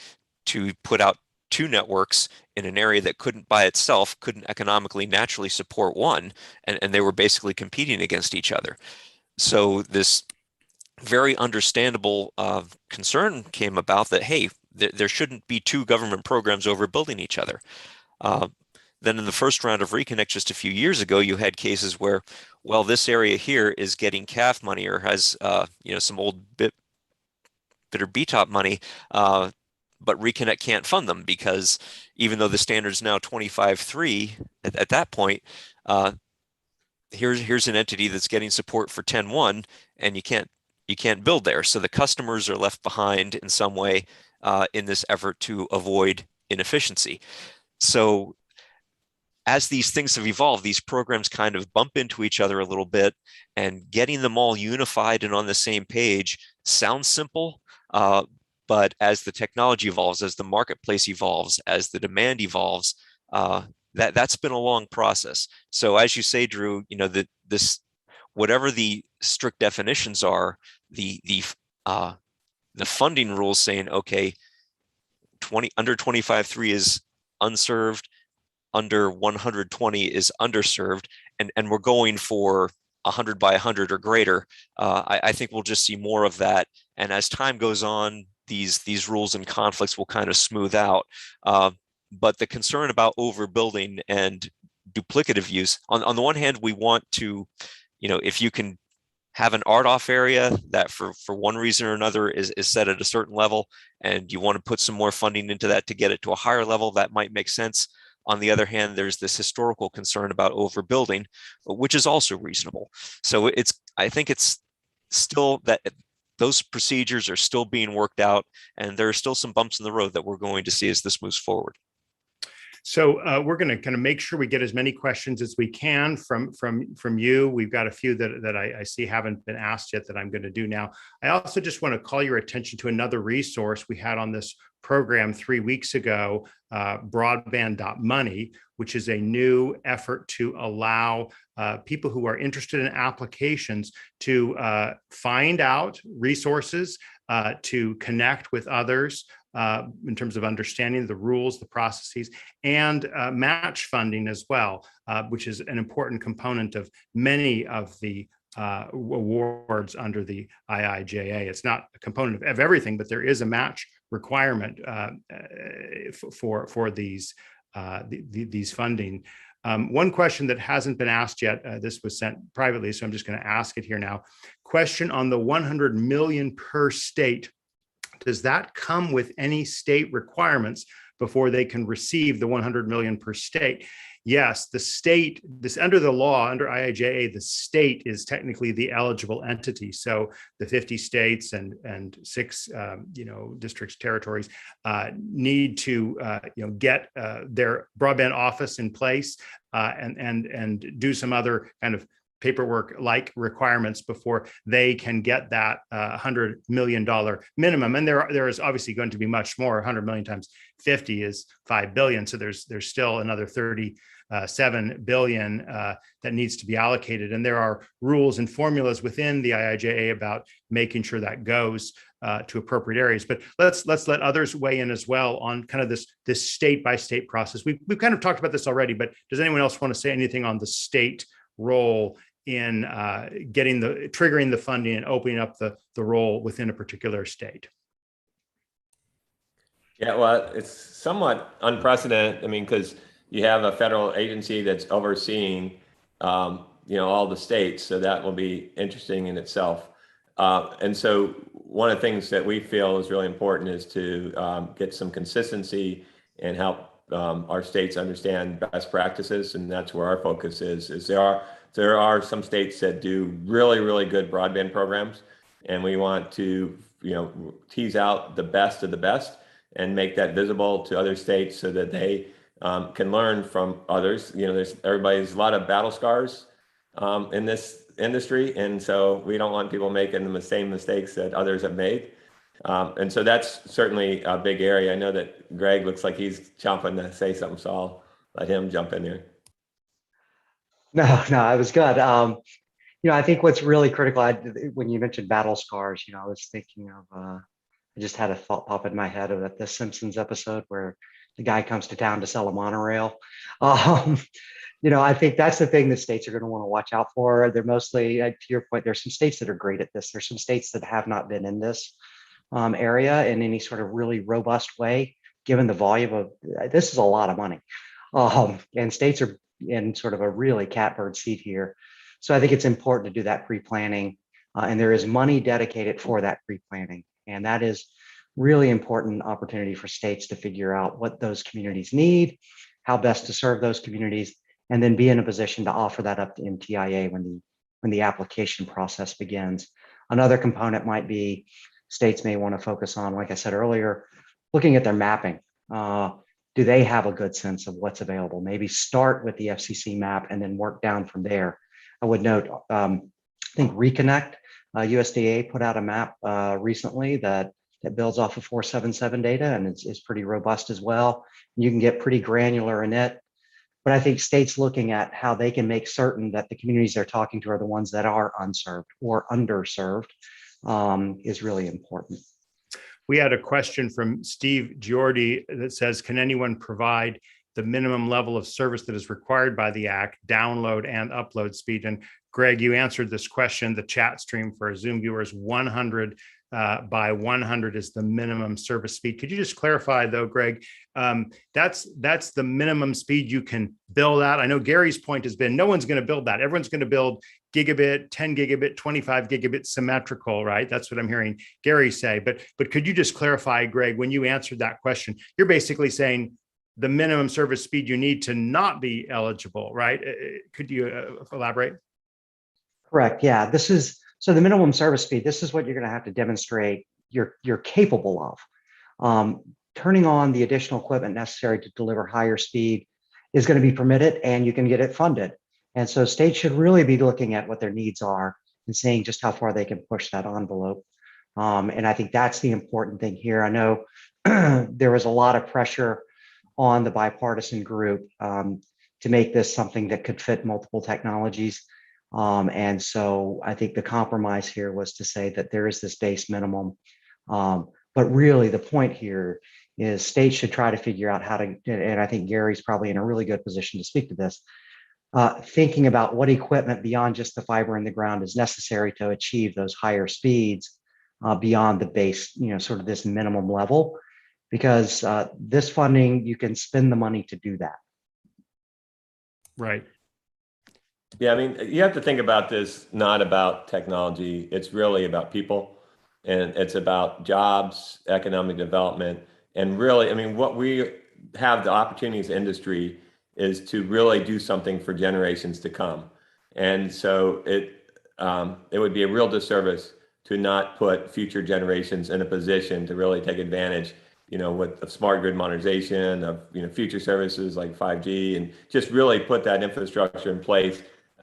to put out two networks in an area that couldn't by itself, couldn't economically naturally support one, and they were basically competing against each other. So this very understandable concern came about that, hey, there shouldn't be two government programs overbuilding each other. Then in the first round of Reconnect just a few years ago, you had cases where, well, this area here is getting CAF money or has some old BIP or BTOP money, but Reconnect can't fund them because even though the standard's now 25.3 at that point, here's an entity that's getting support for 10.1 and you can't build there. So the customers are left behind in some way in this effort to avoid inefficiency. So as these things have evolved, these programs kind of bump into each other a little bit, and getting them all unified and on the same page sounds simple, but as the technology evolves, as the marketplace evolves, as the demand evolves, that's been a long process. So as you say, Drew, this whatever the strict definitions are, the funding rules saying, okay, under 25.3 is unserved, under 120 is underserved, and we're going for 100 by 100 or greater. I think we'll just see more of that. And as time goes on, these rules and conflicts will kind of smooth out. But the concern about overbuilding and duplicative use, on the one hand, we want to, if you can have an RDOF area that for one reason or another is set at a certain level, and you want to put some more funding into that to get it to a higher level, that might make sense. On the other hand, there's this historical concern about overbuilding, which is also reasonable. So I think it's still that those procedures are still being worked out, and there are still some bumps in the road that we're going to see as this moves forward. So we're going to kind of make sure we get as many questions as we can from you. We've got a few that I see haven't been asked yet that I'm going to do now. I also just want to call your attention to another resource we had on this program 3 weeks ago, Broadband.money, which is a new effort to allow people who are interested in applications to find out resources, to connect with others in terms of understanding the rules, the processes, and match funding as well, which is an important component of many of the awards under the IIJA. It's not a component of everything, but there is a match requirement for these funding. One question that hasn't been asked yet, this was sent privately, so I'm just going to ask it here now. Question on the 100 million per state. Does that come with any state requirements before they can receive the 100 million per state? Yes, the state, under the law, under IIJA, the state is technically the eligible entity. So the 50 states and 6 districts, territories need to get their broadband office in place and do some other kind of paperwork like requirements before they can get that $100 million minimum. And there is obviously going to be much more. 100 million times 50 is 5 billion. So there's still another 37 billion that needs to be allocated. And there are rules and formulas within the IIJA about making sure that goes to appropriate areas. But let's let others weigh in as well on kind of this state by state process. We've kind of talked about this already, but does anyone else want to say anything on the state role in triggering the funding and opening up the role within a particular state? Yeah, well, it's somewhat unprecedented. I mean, because you have a federal agency that's overseeing, all the states. So that will be interesting in itself. And so one of the things that we feel is really important is to get some consistency and help our states understand best practices, and that's where our focus is there are some states that do really, really good broadband programs, and we want to tease out the best of the best and make that visible to other states so that they can learn from others. There's a lot of battle scars in this industry, and so we don't want people making the same mistakes that others have made. And so that's certainly a big area. I know that Greg looks like he's chomping to say something, so I'll let him jump in here. No, it was good. I think what's really critical, when you mentioned battle scars, I was thinking of, I just had a thought pop in my head of that The Simpsons episode where the guy comes to town to sell a monorail. I think that's the thing that states are going to want to watch out for. They're mostly, to your point, there's some states that are great at this. There's some states that have not been in this area in any sort of really robust way, given the volume of, this is a lot of money. And states are in sort of a really catbird seat here. So I think it's important to do that pre-planning, and there is money dedicated for that pre-planning. And that is really important opportunity for states to figure out what those communities need, how best to serve those communities, and then be in a position to offer that up to MTIA when the application process begins. Another component might be states may want to focus on, like I said earlier, looking at their mapping. Do they have a good sense of what's available? Maybe start with the FCC map and then work down from there. I would note, I think Reconnect, USDA put out a map recently that builds off of 477 data, and it's pretty robust as well. You can get pretty granular in it. But I think states looking at how they can make certain that the communities they're talking to are the ones that are unserved or underserved is really important. We had a question from Steve Giordi that says, can anyone provide the minimum level of service that is required by the Act, download and upload speed? And Greg, you answered this question. The chat stream for Zoom viewers, 100 by 100 is the minimum service speed. Could you just clarify though, Greg, that's the minimum speed you can build out? I know Gary's point has been, no one's going to build that. Everyone's going to build gigabit, 10 gigabit, 25 gigabit symmetrical, right? That's what I'm hearing Gary say. But could you just clarify, Greg, when you answered that question, you're basically saying the minimum service speed you need to not be eligible, right? Could you elaborate? Correct. Yeah, so the minimum service speed, this is what you're going to have to demonstrate you're capable of. Turning on the additional equipment necessary to deliver higher speed is going to be permitted, and you can get it funded. And so states should really be looking at what their needs are and saying just how far they can push that envelope. And I think that's the important thing here. I know there was a lot of pressure on the bipartisan group to make this something that could fit multiple technologies. And so I think the compromise here was to say that there is this base minimum. But really the point here is states should try to figure out how to, and I think Gary's probably in a really good position to speak to this, thinking about what equipment beyond just the fiber in the ground is necessary to achieve those higher speeds beyond the base, sort of this minimum level, because this funding, you can spend the money to do that. Right. Yeah, I mean, you have to think about this not about technology. It's really about people, and it's about jobs, economic development, and really, I mean, what we have the opportunity as industry is to really do something for generations to come. And so it would be a real disservice to not put future generations in a position to really take advantage, with smart grid modernization of, future services like 5G, and just really put that infrastructure in place.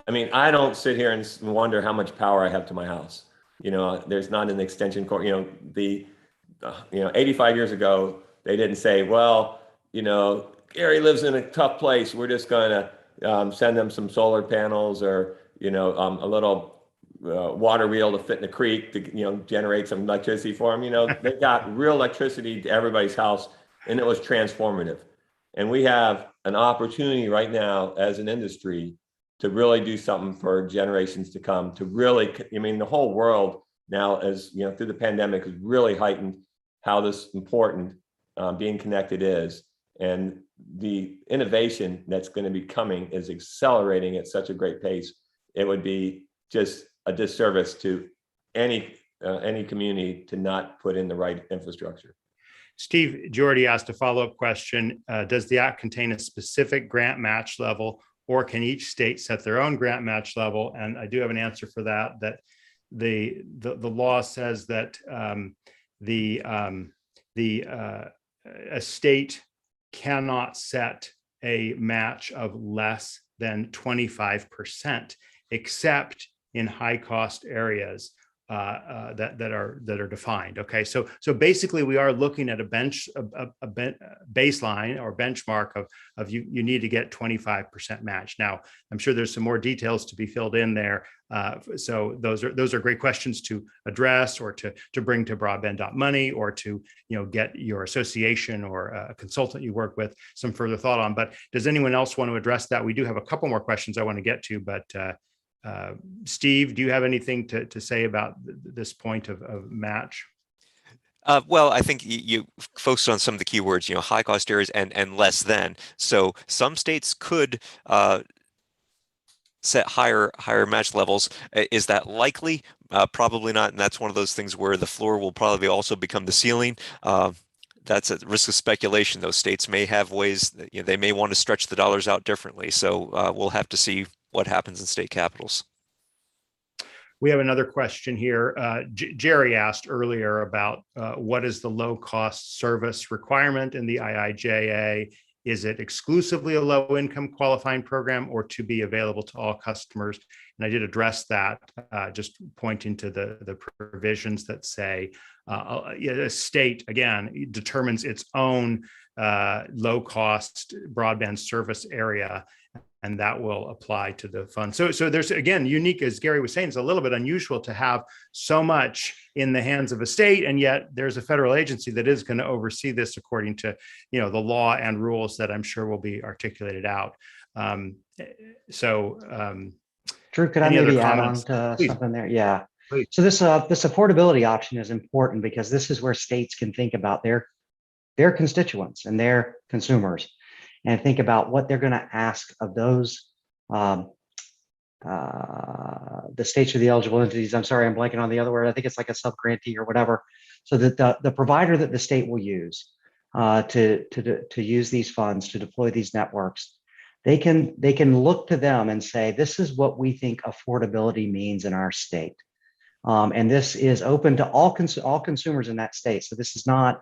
I mean, I don't sit here and wonder how much power I have to my house. There's not an extension cord. 85 years ago, they didn't say, well, Gary lives in a tough place. We're just going to send them some solar panels or, a little water wheel to fit in the creek to, generate some electricity for them. They got real electricity to everybody's house, and it was transformative. And we have an opportunity right now as an industry to really do something for generations to come, to really, the whole world now, as through the pandemic, has really heightened how this important being connected is. And the innovation that's going to be coming is accelerating at such a great pace. It would be just a disservice to any community to not put in the right infrastructure. Steve Jordy asked a follow-up question. Does the act contain a specific grant match level, or can each state set their own grant match level? And I do have an answer for that, that the law says that a state cannot set a match of less than 25%, except in high cost areas that are defined. Okay, so basically we are looking at a baseline or benchmark of you need to get 25% match. Now, I'm sure there's some more details to be filled in there. So those are great questions to address, or to bring to broadband.money, or to get your association or a consultant you work with some further thought on. But does anyone else want to address that? We do have a couple more questions I want to get to, but Steve, do you have anything to say about this point of match? Well, I think you focused on some of the key words, high cost areas and less than. So some states could set higher match levels. Is that likely? Probably not. And that's one of those things where the floor will probably also become the ceiling. That's at risk of speculation. Those states may have ways that, they may want to stretch the dollars out differently. So we'll have to see what happens in state capitals. We have another question here. Jerry asked earlier about what is the low cost service requirement in the IIJA? Is it exclusively a low income qualifying program, or to be available to all customers? And I did address that, just pointing to the provisions that say a state, again, determines its own low cost broadband service area, and that will apply to the fund. So there's, again, unique, as Gary was saying, it's a little bit unusual to have so much in the hands of a state, and yet there's a federal agency that is going to oversee this according to, the law and rules that I'm sure will be articulated out. Drew, could I maybe add on to something there? Yeah. Please. So this affordability option is important because this is where states can think about their constituents and their consumers, and think about what they're going to ask of those, the states or the eligible entities. I'm sorry, I'm blanking on the other word. I think it's like a sub-grantee or whatever. So that the provider that the state will use to use these funds to deploy these networks, they can look to them and say, this is what we think affordability means in our state. And this is open to all consumers in that state. So this is not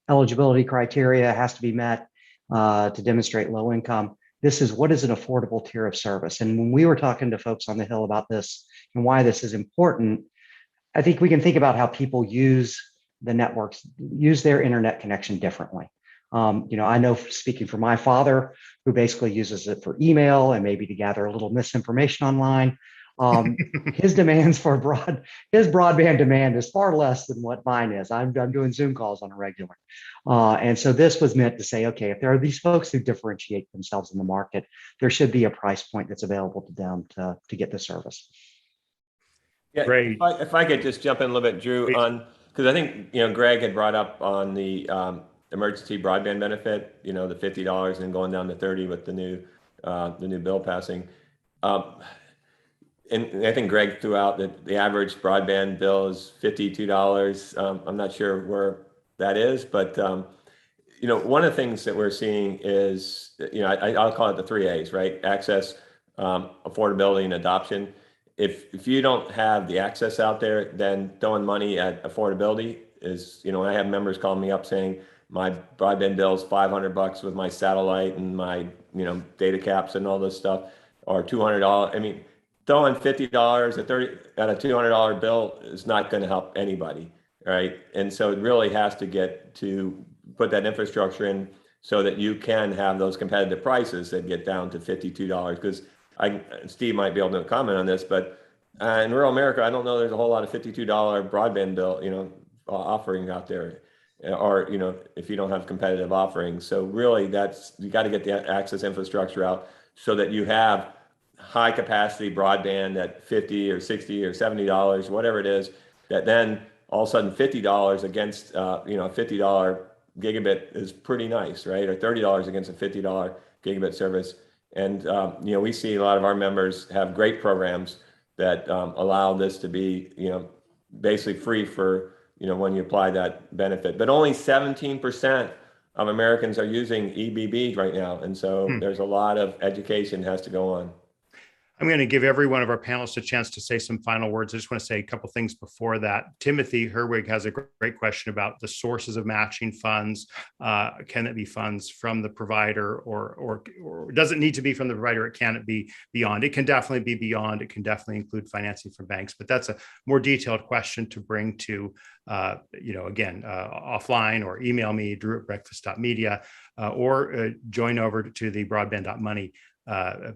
eligibility criteria has to be met to demonstrate low income. This is what is an affordable tier of service. And when we were talking to folks on the Hill about this and why this is important, I think we can think about how people use the networks, use their internet connection differently. I know, speaking for my father, who basically uses it for email and maybe to gather a little misinformation online, his demands for his broadband demand is far less than what mine is. I'm doing Zoom calls on a regular. And so this was meant to say, okay, if there are these folks who differentiate themselves in the market, there should be a price point that's available to them to get the service. Yeah, great. If I could just jump in a little bit, Drew, on, because I think, Greg had brought up on the emergency broadband benefit, the $50 and going down to $30 with the new bill passing. And I think Greg threw out that the average broadband bill is $52. I'm not sure where that is, but one of the things that we're seeing is, I'll call it the 3 A's, right? Access, affordability, and adoption. If you don't have the access out there, then throwing money at affordability is, I have members calling me up saying my broadband bill is $500 with my satellite and my, data caps and all this stuff, or $200. I mean, throwing $50 at a $200 bill is not going to help anybody, right? And so it really has to get to put that infrastructure in so that you can have those competitive prices that get down to $52. Because Steve might be able to comment on this, but in rural America, I don't know there's a whole lot of $52 broadband bill, offerings out there, or if you don't have competitive offerings. So really, you got to get the access infrastructure out so that you have high capacity broadband at $50 or $60 or $70, whatever it is, that then all of a sudden $50 against $50 gigabit is pretty nice, right? Or $30 against a $50 gigabit service. And we see a lot of our members have great programs that allow this to be basically free for, when you apply that benefit. But only 17% of Americans are using EBB right now. And so there's a lot of education has to go on. I'm going to give every one of our panelists a chance to say some final words. I just want to say a couple things before that. Timothy Herwig has a great question about the sources of matching funds. Can it be funds from the provider, or does it need to be from the provider? It can it be beyond? It can definitely be beyond. It can definitely include financing from banks, but that's a more detailed question to bring to, again, offline, or email me, drew@breakfast.media, or join over to the broadband.money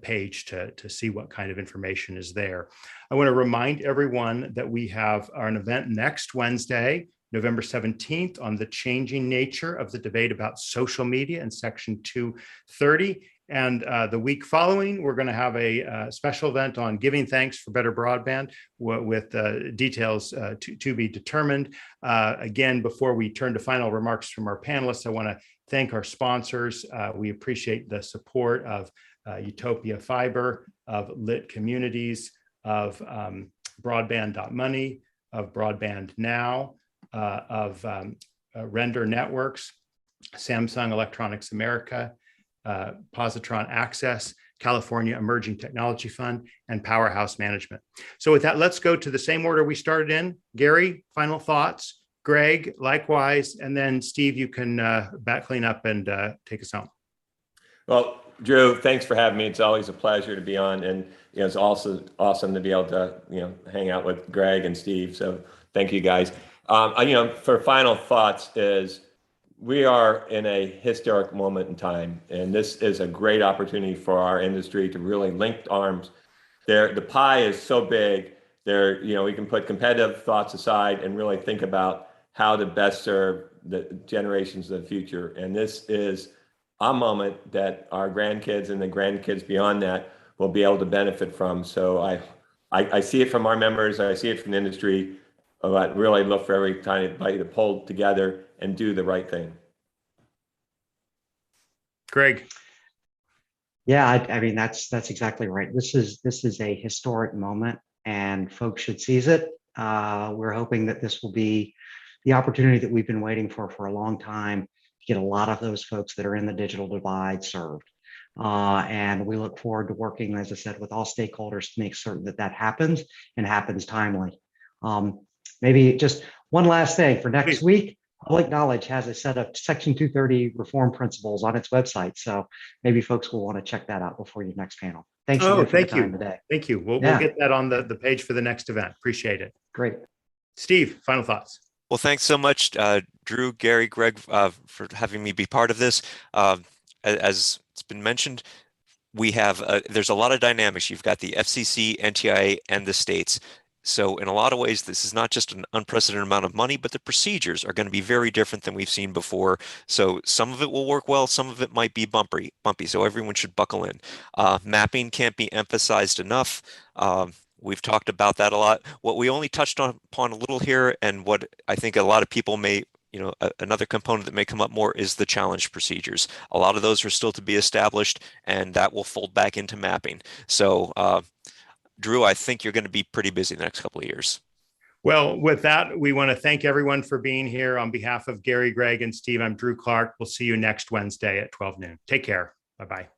page to see what kind of information is there. I want to remind everyone that we have an event next Wednesday, November 17th, on the changing nature of the debate about social media in Section 230. And the week following, we're going to have a special event on giving thanks for better broadband with details to be determined. Again, before we turn to final remarks from our panelists, I want to thank our sponsors. We appreciate the support of Utopia Fiber, of Lit Communities, of Broadband.money, of Broadband Now, of Render Networks, Samsung Electronics America, Positron Access, California Emerging Technology Fund, and Powerhouse Management. So with that, let's go to the same order we started in. Gary, final thoughts. Greg, likewise. And then Steve, you can back clean up and take us home. Well, Drew, thanks for having me. It's always a pleasure to be on, and it's also awesome to be able to hang out with Greg and Steve. So thank you guys. For final thoughts is we are in a historic moment in time, and this is a great opportunity for our industry to really link arms. The pie is so big. We can put competitive thoughts aside and really think about how to best serve the generations of the future. And this is a moment that our grandkids and the grandkids beyond that will be able to benefit from. So I see it from our members, I see it from the industry, but really look for every time to pull together and do the right thing. Greg. Yeah, I mean, that's exactly right. This is a historic moment, and folks should seize it. We're hoping that this will be the opportunity that we've been waiting for a long time, get a lot of those folks that are in the digital divide served. And we look forward to working, as I said, with all stakeholders to make certain that happens and happens timely. Maybe just one last thing for next week. Public Knowledge has a set of Section 230 reform principles on its website. So maybe folks will want to check that out before your next panel. Thanks again for your time today. Thank you. We'll get that on the page for the next event. Appreciate it. Great. Steve, final thoughts. Well, thanks so much, Drew, Gary, Greg, for having me be part of this. As it's been mentioned, we have there's a lot of dynamics. You've got the FCC, NTIA, and the states. So in a lot of ways, this is not just an unprecedented amount of money, but the procedures are going to be very different than we've seen before. So some of it will work well, some of it might be bumpy. So everyone should buckle in. Mapping can't be emphasized enough. We've talked about that a lot. What we only touched upon a little here, and what I think a lot of people may, another component that may come up more is the challenge procedures. A lot of those are still to be established, and that will fold back into mapping. So, Drew, I think you're going to be pretty busy the next couple of years. Well, with that, we want to thank everyone for being here. On behalf of Gary, Greg, and Steve, I'm Drew Clark. We'll see you next Wednesday at 12 noon. Take care. Bye-bye.